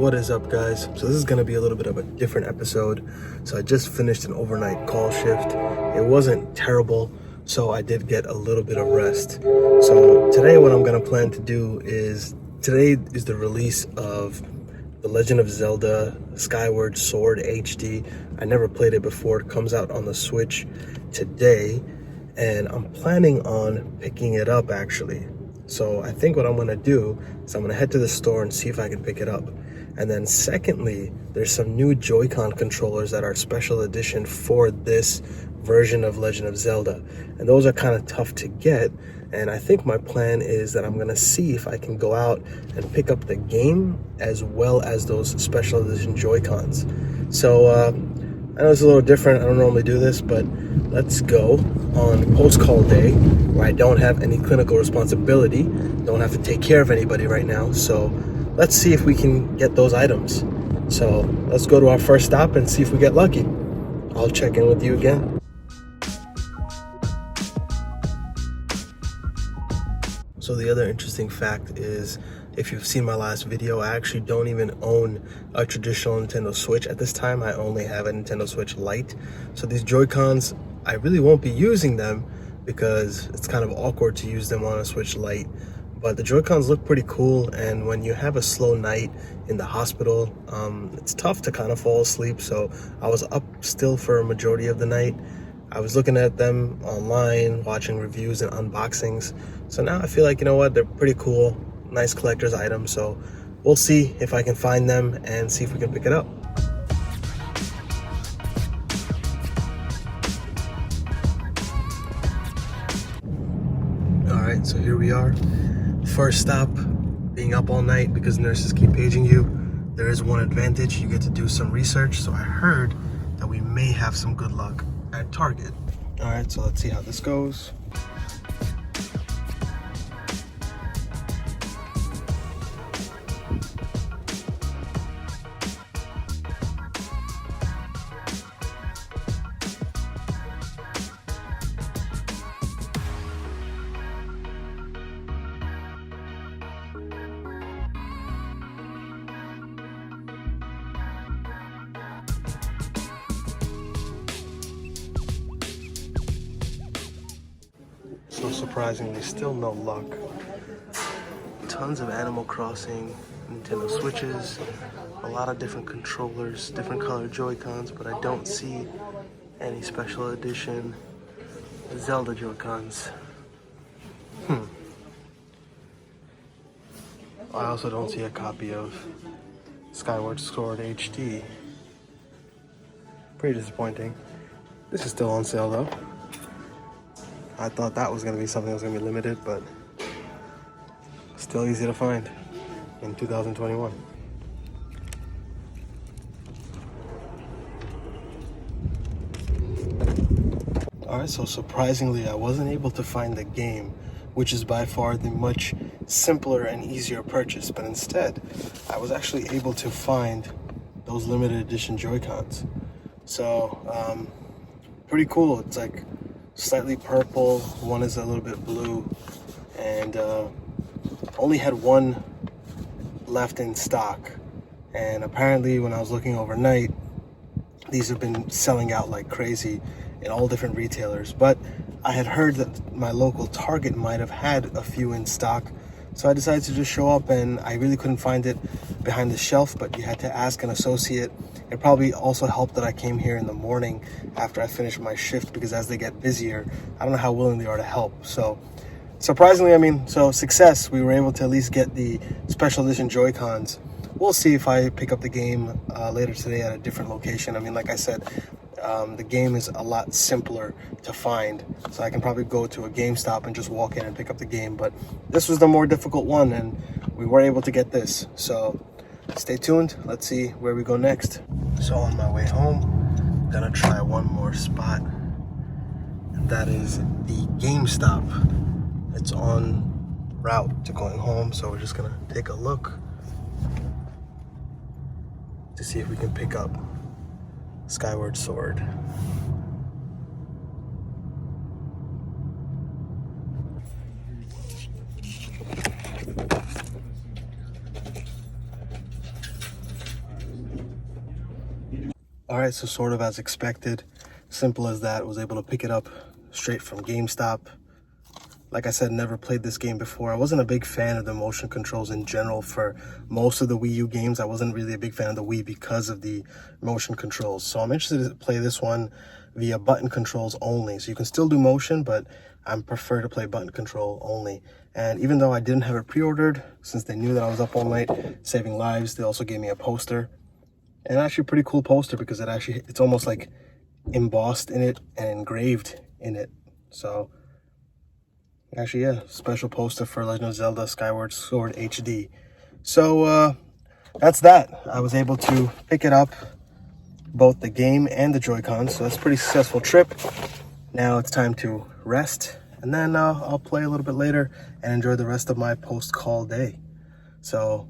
What is up, guys? So this is going to be a little bit of a different episode. So I just finished an overnight call shift. It wasn't terrible, so I did get a little bit of rest. So today what I'm going to plan to do is, today is the release of The Legend of Zelda Skyward Sword HD. I never played it before. It comes out on the Switch today, and I'm planning on picking it up actually. So I think what I'm going to do is I'm going to head to the store and see if I can pick it up. And then secondly, there's some new Joy-Con controllers that are special edition for this version of Legend of Zelda. And those are kind of tough to get. And I think my plan is that I'm going to see if I can go out and pick up the game as well as those special edition Joy-Cons. So I know it's a little different. I don't normally do this, but let's go on post-call day where I don't have any clinical responsibility, don't have to take care of anybody right now. So let's see if we can get those items. So let's go to our first stop and see if we get lucky. I'll check in with you again. So the other interesting fact is, if you've seen my last video, I actually don't even own a traditional Nintendo Switch at this time. I only have a Nintendo Switch Lite. So these Joy-Cons, I really won't be using them because it's kind of awkward to use them on a Switch Lite. But the Joy-Cons look pretty cool, and when you have a slow night in the hospital, it's tough to kind of fall asleep. So I was up still for a majority of the night. I was looking at them online, watching reviews and unboxings. So now I feel like, you know what, they're pretty cool, nice collector's items. So we'll see if I can find them and see if we can pick it up. All right, so here we are. First stop, being up all night because nurses keep paging you. There is one advantage, you get to do some research. So I heard that we may have some good luck at Target. All right, so let's see how this goes. So surprisingly, still no luck. Tons of Animal Crossing, Nintendo Switches, a lot of different controllers, different color Joy-Cons, but I don't see any special edition Zelda Joy-Cons. I also don't see a copy of Skyward Sword HD. Pretty disappointing. This is still on sale though. I thought that was going to be something that was going to be limited, but still easy to find in 2021. Alright, so surprisingly, I wasn't able to find the game, which is by far the much simpler and easier purchase, but instead, I was actually able to find those limited edition Joy-Cons. So, pretty cool. It's like slightly purple, one is a little bit blue, and only had one left in stock. And apparently when I was looking overnight, these have been selling out like crazy in all different retailers. But I had heard that my local Target might have had a few in stock, so I decided to just show up, and I really couldn't find it behind the shelf, but you had to ask an associate. It probably also helped that I came here in the morning after I finished my shift, because as they get busier, I don't know how willing they are to help. So surprisingly, so success. We were able to at least get the special edition Joy-Cons. We'll see if I pick up the game later today at a different location. Like I said, the game is a lot simpler to find, so I can probably go to a GameStop and just walk in and pick up the game. But this was the more difficult one, and we were able to get this. So stay tuned. Let's see where we go next. So on my way home, I'm gonna try one more spot, and that is the GameStop. It's on route to going home, so we're just gonna take a look to see if we can pick up Skyward Sword. All right, so sort of as expected, simple as that. Was able to pick it up straight from GameStop. Like I said, never played this game before. I wasn't a big fan of the motion controls in general for most of the Wii U games. I wasn't really a big fan of the Wii because of the motion controls. So I'm interested to play this one via button controls only. So you can still do motion, but I prefer to play button control only. And even though I didn't have it pre-ordered, since they knew that I was up all night saving lives, they also gave me a poster. And actually a pretty cool poster because it's almost like embossed in it and engraved in it. So actually, yeah, special poster for Legend of Zelda Skyward Sword HD. So that's that. I was able to pick it up, both the game and the Joy-Cons. So that's a pretty successful trip. Now it's time to rest, and then I'll play a little bit later and enjoy the rest of my post-call day. So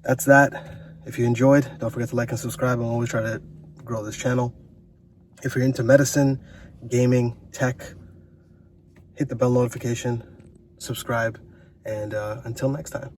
that's that. If you enjoyed, don't forget to like and subscribe. I'm always trying to grow this channel. If you're into medicine, gaming, tech, hit the bell notification, subscribe, and until next time.